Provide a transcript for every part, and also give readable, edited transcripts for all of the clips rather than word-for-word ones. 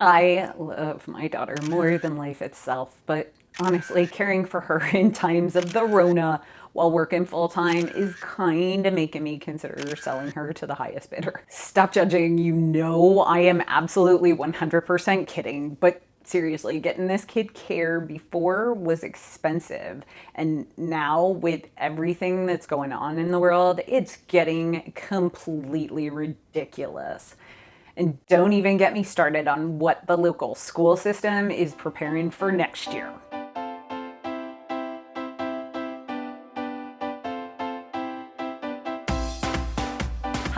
I love my daughter more than life itself, but honestly, caring for her in times of the Rona while working full time is kind of making me consider selling her to the highest bidder. Stop judging. You know, I am absolutely 100% kidding, but seriously, getting this kid care before was expensive. And now, with everything that's going on in the world, it's getting completely ridiculous. And don't even get me started on what the local school system is preparing for next year.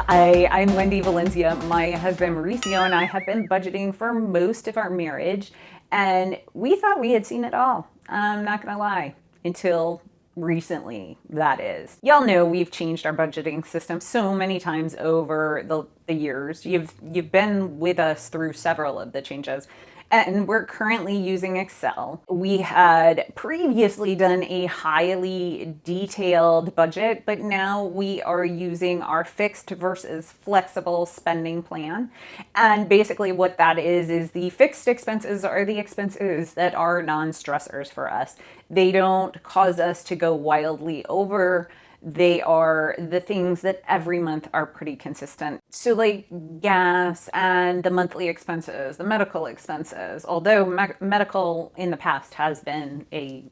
Hi, I'm Wendy Valencia. My husband Mauricio and I have been budgeting for most of our marriage, and we thought we had seen it all. I'm not gonna lie, until recently, that is. Y'all know we've changed our budgeting system so many times over the years. You've been with us through several of the changes. And we're currently using Excel. We had previously done a highly detailed budget, but now we are using our fixed versus flexible spending plan. And basically, what that is the fixed expenses are the expenses that are non stressors for us. They don't cause us to go wildly over. They are the things that every month are pretty consistent. So, like gas and the monthly expenses, the medical expenses, although medical in the past has been a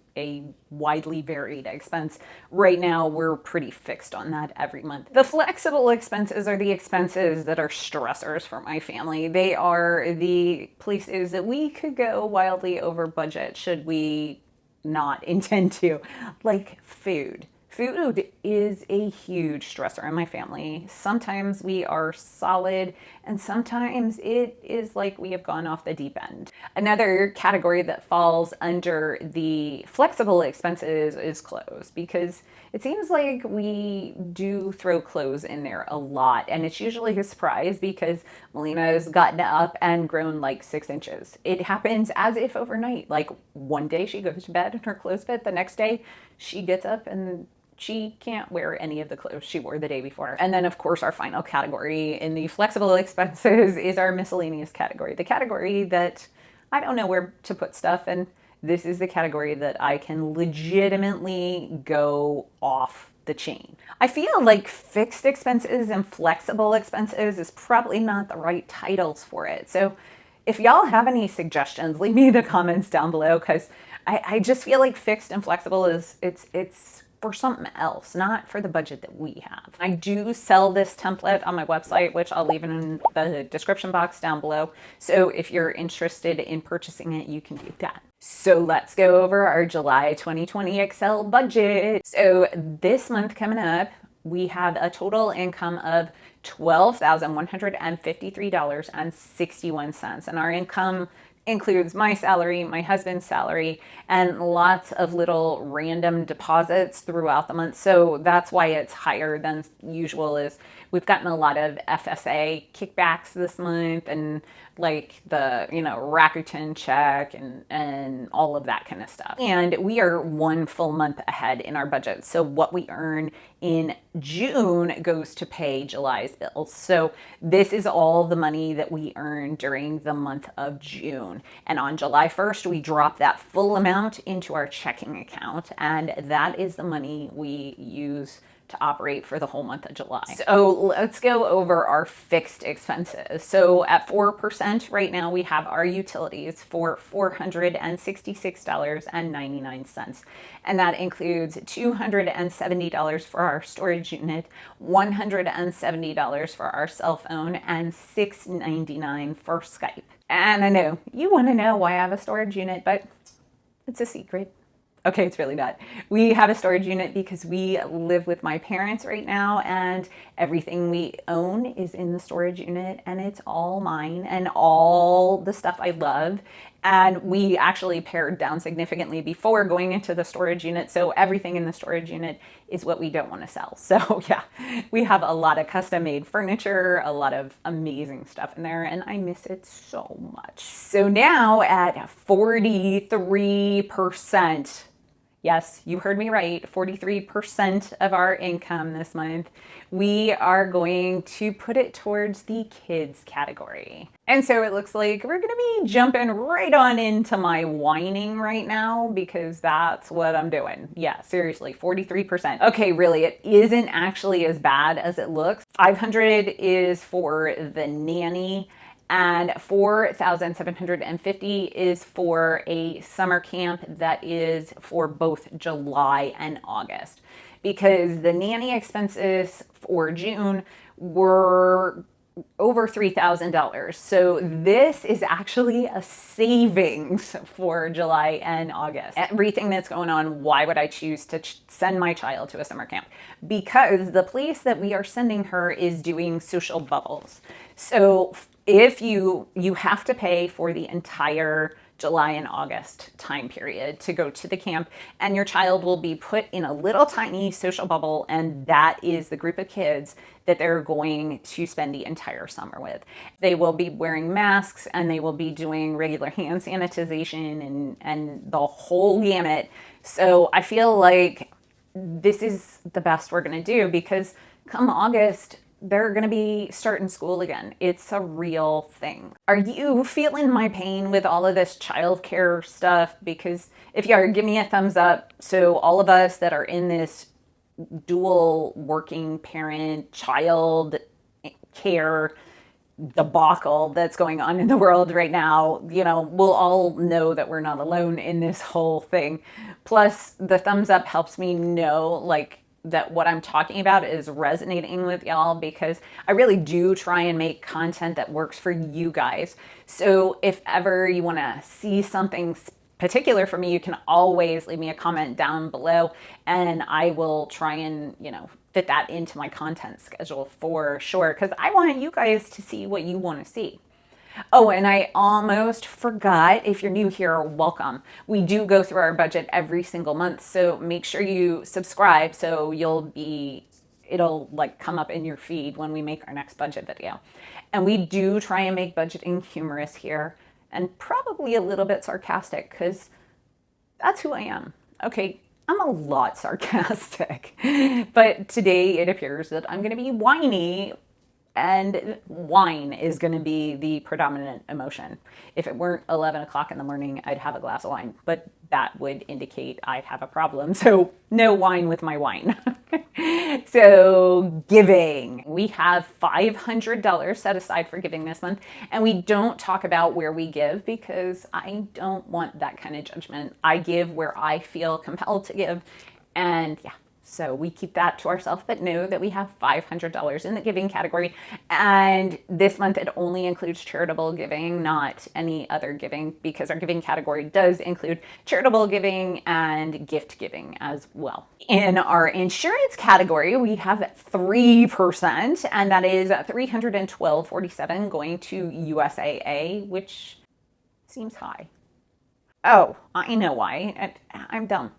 widely varied expense, right now we're pretty fixed on that every month. The flexible expenses are the expenses that are stressors for my family. They are the places that we could go wildly over budget should we not intend to, like food. Food is a huge stressor in my family. Sometimes we are solid, and sometimes it is like we have gone off the deep end. Another category that falls under the flexible expenses is clothes, because it seems like we do throw clothes in there a lot, and it's usually a surprise because Melina has gotten up and grown like 6 inches. It happens as if overnight. Like one day she goes to bed and her clothes fit, the next day she gets up and she can't wear any of the clothes she wore the day before. And then, of course, our final category in the flexible expenses is our miscellaneous category, the category that I don't know where to put stuff. And this is the category that I can legitimately go off the chain. I feel like fixed expenses and flexible expenses is probably not the right titles for it. So if y'all have any suggestions, leave me the comments down below, because I just feel like fixed and flexible is it's for something else, not for the budget that we have. I do sell this template on my website, which I'll leave in the description box down below. So if you're interested in purchasing it, you can do that. So let's go over our July 2020 Excel budget. So this month coming up, we have a total income of $12,153.61. And our income includes my salary, my husband's salary, and lots of little random deposits throughout the month. So that's why it's higher than usual. Is we've gotten a lot of FSA kickbacks this month, and like the Rakuten check and all of that kind of stuff. And we are one full month ahead in our budget. So what we earn in June goes to pay July's bills. So this is all the money that we earn during the month of June. And on July 1st, we drop that full amount into our checking account. And that is the money we use to operate for the whole month of July. So let's go over our fixed expenses. So at 4% right now, we have our utilities for $466.99. And that includes $270 for our storage unit, $170 for our cell phone, and $6.99 for Skype. And I know you want to know why I have a storage unit, but it's a secret. Okay, it's really not. We have a storage unit because we live with my parents right now, and everything we own is in the storage unit, and it's all mine and all the stuff I love. And we actually pared down significantly before going into the storage unit. So everything in the storage unit is what we don't want to sell. So yeah, we have a lot of custom made furniture, a lot of amazing stuff in there, and I miss it so much. So now at 43%, Yes, you heard me right. 43% of our income this month, we are going to put it towards the kids category. And so it looks like we're going to be jumping right on into my whining right now because that's what I'm doing. Yeah, seriously, 43%. Okay, really, it isn't actually as bad as it looks. 500 is for the nanny, and 4,750 is for a summer camp that is for both July and August. Because the nanny expenses for June were over $3,000. So this is actually a savings for July and August. Everything that's going on, why would I choose to send my child to a summer camp? Because the place that we are sending her is doing social bubbles. So if you have to pay for the entire July and August time period to go to the camp, and your child will be put in a little tiny social bubble, and that is the group of kids that they're going to spend the entire summer with. They will be wearing masks, and they will be doing regular hand sanitization and the whole gamut. So I feel like this is the best we're going to do, because come August, they're going to be starting school again. It's a real thing. Are you feeling my pain with all of this childcare stuff? Because if you are, give me a thumbs up. So all of us that are in this dual working parent child care debacle that's going on in the world right now, we'll all know that we're not alone in this whole thing. Plus, the thumbs up helps me know, that what I'm talking about is resonating with y'all, because I really do try and make content that works for you guys. So if ever you want to see something particular for me, you can always leave me a comment down below, and I will try and, fit that into my content schedule for sure, because I want you guys to see what you want to see. Oh, and I almost forgot, if you're new here, welcome. We do go through our budget every single month, so make sure you subscribe so it'll come up in your feed when we make our next budget video. And we do try and make budgeting humorous here, and probably a little bit sarcastic, because that's who I am. Okay, I'm a lot sarcastic, but today it appears that I'm going to be whiny, and wine is going to be the predominant emotion. If it weren't 11 o'clock in the morning, I'd have a glass of wine, but that would indicate I'd have a problem. So no wine with my wine. So giving. We have $500 set aside for giving this month, and we don't talk about where we give because I don't want that kind of judgment. I give where I feel compelled to give, and yeah. So we keep that to ourselves, but know that we have $500 in the giving category. And this month it only includes charitable giving, not any other giving, because our giving category does include charitable giving and gift giving as well. In our insurance category, we have 3%, and that is $312.47 going to USAA, which seems high. Oh, I know why. I'm dumb.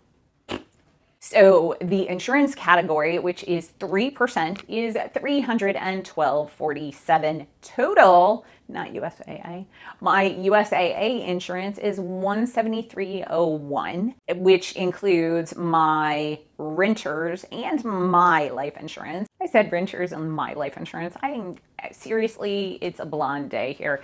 So the insurance category, which is 3%, is $312.47 total, not USAA. My USAA insurance is $173.01, which includes my renters and my life insurance. I said renters and my life insurance. Seriously, it's a blonde day here.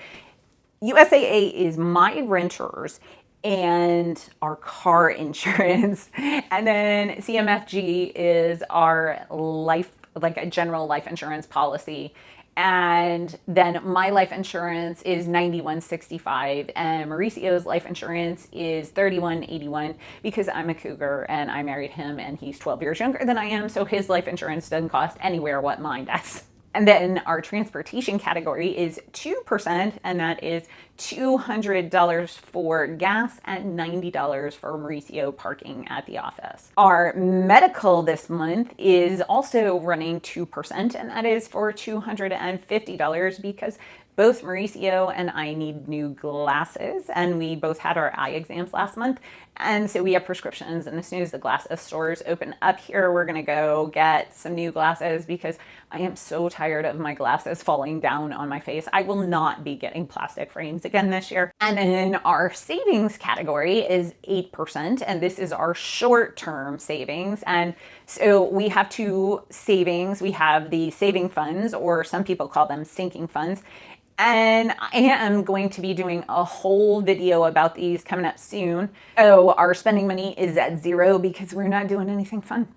USAA is my renters and our car insurance, and then CMFG is our life, a general life insurance policy, and then my life insurance is $91.65, and Mauricio's life insurance is $31.81, because I'm a cougar and I married him and he's 12 years younger than I am, so his life insurance doesn't cost anywhere what mine does. And then our transportation category is 2%, and that is $200 for gas and $90 for Mauricio parking at the office. Our medical this month is also running 2%, and that is for $250, because Both Mauricio and I need new glasses, and we both had our eye exams last month. And so we have prescriptions, and as soon as the glasses stores open up here, we're gonna go get some new glasses because I am so tired of my glasses falling down on my face. I will not be getting plastic frames again this year. And then our savings category is 8%, and this is our short-term savings. And so we have two savings. We have the saving funds, or some people call them sinking funds. And I am going to be doing a whole video about these coming up soon. So our spending money is at 0 because we're not doing anything fun,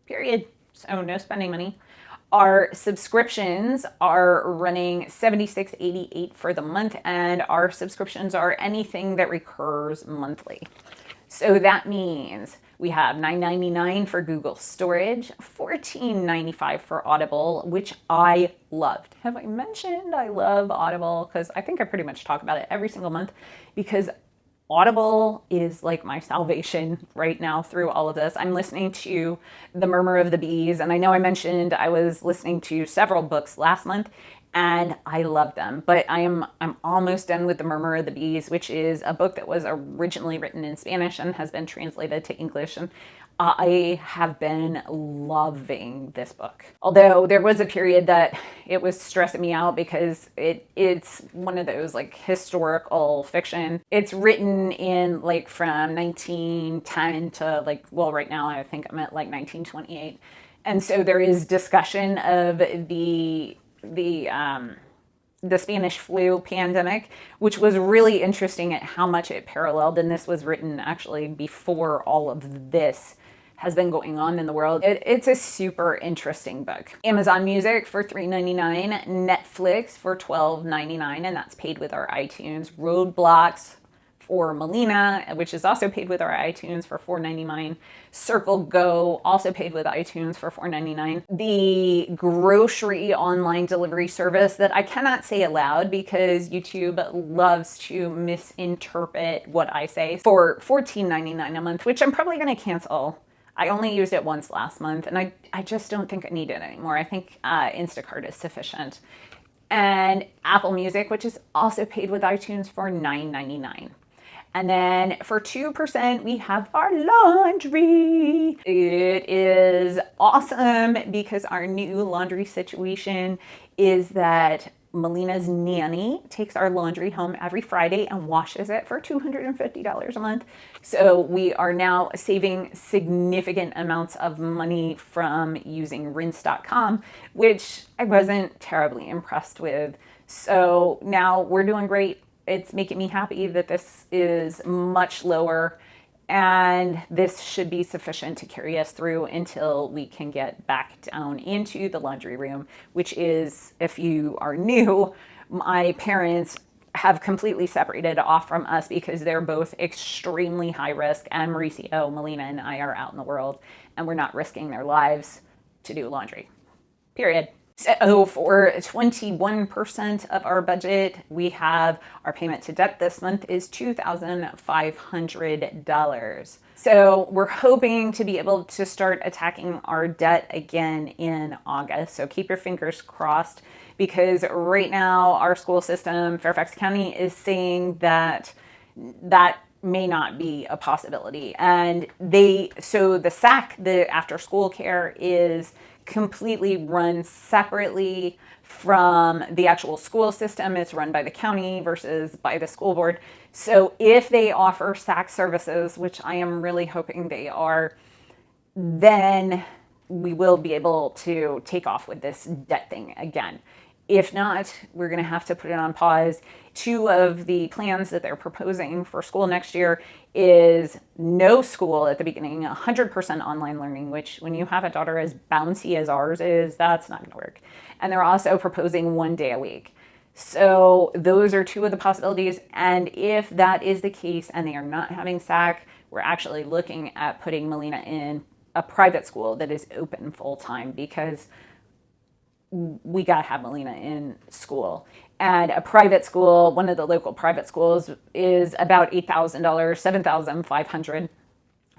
period. So no spending money. Our subscriptions are running $76.88 for the month, and our subscriptions are anything that recurs monthly. So that means we have $9.99 for Google storage, $14.95 for Audible, which I loved. Have I mentioned I love Audible? Because I think I pretty much talk about it every single month, because Audible is like my salvation right now through all of this. I'm listening to The Murmur of the Bees, and I know I mentioned I was listening to several books last month, and I love them. But I'm almost done with The Murmur of the Bees, which is a book that was originally written in Spanish and has been translated to English. And I have been loving this book. Although there was a period that it was stressing me out because it's one of those like historical fiction. It's written in like from 1910 to like, well, right now I think I'm at like 1928. And so there is discussion of the Spanish flu pandemic, which was really interesting at how much it paralleled. And this was written actually before all of this has been going on in the world. It's a super interesting book. Amazon Music for $3.99, Netflix for $12.99, and that's paid with our iTunes. Roadblocks for Melina, which is also paid with our iTunes for $4.99. Circle Go, also paid with iTunes for $4.99. The grocery online delivery service that I cannot say aloud because YouTube loves to misinterpret what I say, for $14.99 a month, which I'm probably going to cancel. I only used it once last month, and I just don't think I need it anymore. I think Instacart is sufficient. And Apple Music, which is also paid with iTunes, for $9.99. And then for 2%, we have our laundry. It is awesome because our new laundry situation is that Melina's nanny takes our laundry home every Friday and washes it for $250 a month. So we are now saving significant amounts of money from using rinse.com, which I wasn't terribly impressed with. So now we're doing great. It's making me happy that this is much lower, and this should be sufficient to carry us through until we can get back down into the laundry room, which is, if you are new, my parents have completely separated off from us because they're both extremely high risk, and Mauricio, Melina, and I are out in the world, and we're not risking their lives to do laundry, period. So for 21% of our budget, we have our payment to debt this month is $2,500. So we're hoping to be able to start attacking our debt again in August. So keep your fingers crossed, because right now our school system, Fairfax County, is saying that may not be a possibility. And so the SAC, the after school care, is completely run separately from the actual school system. It's run by the county versus by the school board. So if they offer SAC services, which I am really hoping they are, then we will be able to take off with this debt thing again. If not, we're going to have to put it on pause. Two of the plans that they're proposing for school next year is no school at the beginning, 100% online learning, which when you have a daughter as bouncy as ours is, that's not going to work. And they're also proposing 1 day a week. So those are two of the possibilities. And if that is the case and they are not having SAC, we're actually looking at putting Melina in a private school that is open full time, because we got to have Melina in school. And a private school, one of the local private schools, is about $8,000, $7,500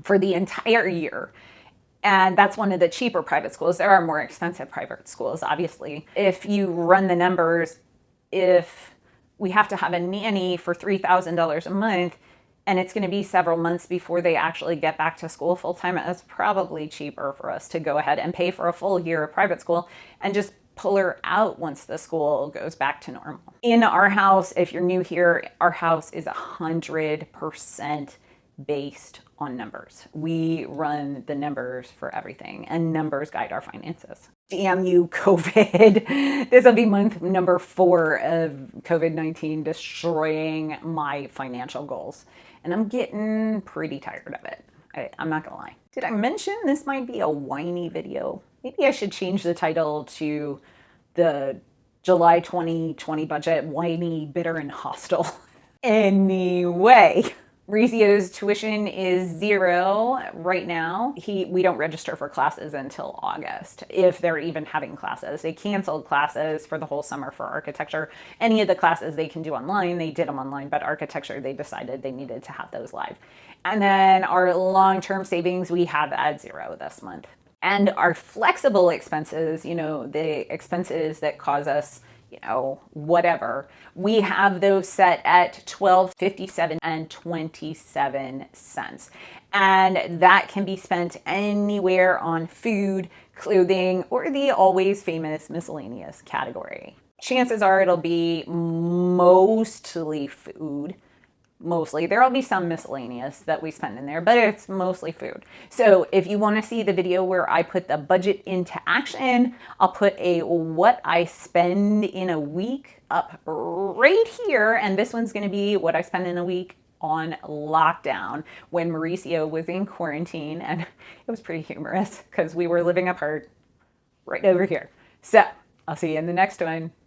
for the entire year. And that's one of the cheaper private schools. There are more expensive private schools, obviously. If you run the numbers, if we have to have a nanny for $3,000 a month and it's going to be several months before they actually get back to school full time, it's probably cheaper for us to go ahead and pay for a full year of private school and just pull her out once the school goes back to normal. In our house, if you're new here, our house is 100% based on numbers. We run the numbers for everything, and numbers guide our finances. Damn you, COVID. This will be month number 4 of COVID-19 destroying my financial goals. And I'm getting pretty tired of it. I'm not gonna lie. Did I mention this might be a whiny video? Maybe I should change the title to the July 2020 budget, whiny, bitter, and hostile. Anyway, Mauricio's tuition is 0 right now. We don't register for classes until August, if they're even having classes. They canceled classes for the whole summer for architecture. Any of the classes they can do online, they did them online, but architecture, they decided they needed to have those live. And then our long-term savings, we have at 0 this month. And our flexible expenses, the expenses that cause us, whatever, we have those set at $12.57 and 27 cents. And that can be spent anywhere on food, clothing, or the always famous miscellaneous category. Chances are it'll be mostly food. Mostly. There'll be some miscellaneous that we spend in there, but it's mostly food. So if you want to see the video where I put the budget into action, I'll put a what I spend in a week up right here. And this one's going to be what I spend in a week on lockdown when Mauricio was in quarantine. And it was pretty humorous because we were living apart right over here. So I'll see you in the next one.